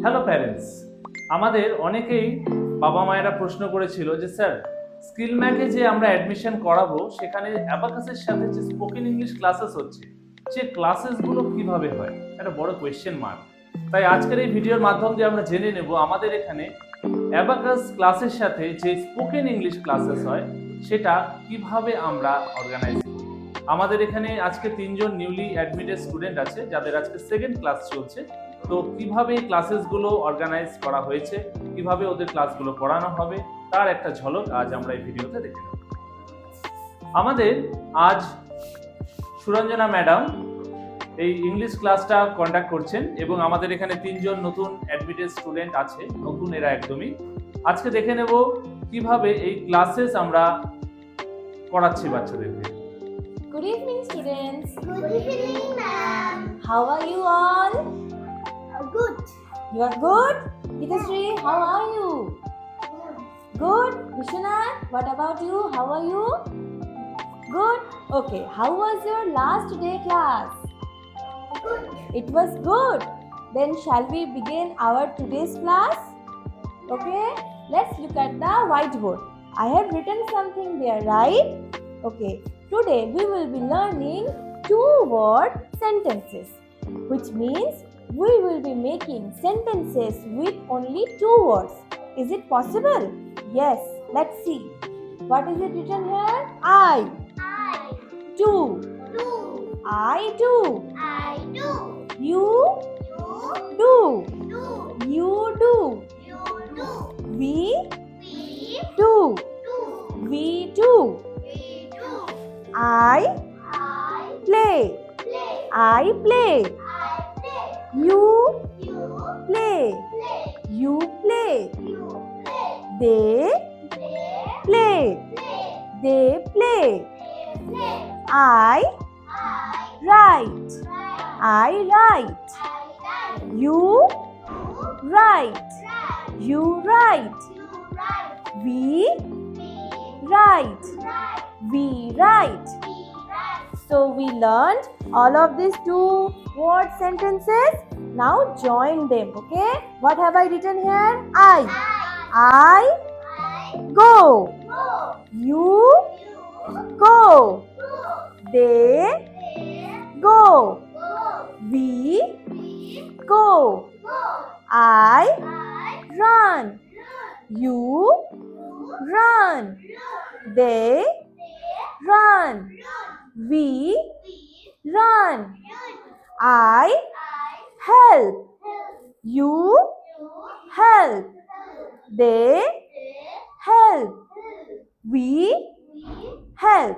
Hello parents, আমাদের অনেকেই বাবা মায়েরা প্রশ্ন করেছিল যে স্যার স্কিল ম্যাকে যে আমরা অ্যাডমিশন করাবো সেখানে অ্যাবাকাসের সাথে যে স্পোকেন ইংলিশ ক্লাসেস হচ্ছে সে ক্লাসেসগুলো কিভাবে হয়, একটা বড় কোয়েশ্চেন মার্ক। তাই আজকের এই ভিডিওর মাধ্যম দিয়ে আমরা জেনে নেব আমাদের এখানে অ্যাবাকাস ক্লাসের সাথে যে স্পোকেন ইংলিশ ক্লাসেস হয় সেটা কিভাবে আমরা অর্গানাইজ করি। আমাদের এখানে আজকে 3জন নিউলি অ্যাডমিটেড স্টুডেন্ট আছে যাদের আজকে সেকেন্ড ক্লাস চলছে। তো কিভাবে এই ক্লাসেসগুলো অর্গানাইজ করা হয়েছে, কিভাবে ওদের ক্লাসগুলো করানো হবে তার একটা ঝলক আজ আমরা এই ভিডিওতে দেখে নেব। আমাদের আজ সুরঞ্জনা ম্যাডাম এই ইংলিশ ক্লাসটা কন্ডাক্ট করছেন এবং আমাদের এখানে 3জন নতুন অ্যাডমিটেড স্টুডেন্ট আছে, নতুন এরা একদমই। আজকে দেখে নেব কিভাবে এই ক্লাসেস আমরা করাচ্ছি বাচ্চাদেরকে। Good evening, students. Good evening, ma'am. How are you all? Good. You are good? Gitashri, how are you? Good. Vishwanath, what about you? How are you? Good. Okay. How was your last day class? Good. It was good. Then shall we begin our today's class? Okay. Let's look at the whiteboard. I have written something there, right? Okay. Today we will be learning 2-word sentences, which means we will be making sentences with only 2 words. Is it possible? Yes. Let's see. What is it written here? I I do. do. I do. I do. You You do. do. You do. You do. We We do. do. We do. We do. I I play. play. I play. I play. You You play. play. You play. You play. They They play. play. They play. They play. I I write. write. I write. I write. You You write. write. You write. You write. We We write. write. We write. We write. So we learned all of these 2-word sentences. Now join them, okay? What have I written here? I. I go. Go. You You go. go. They They go. go. We We go. go. I I run. run. You You run. run. They They run. run. We We run. run. I I help. help. You You help. help. They They help. help. We We help.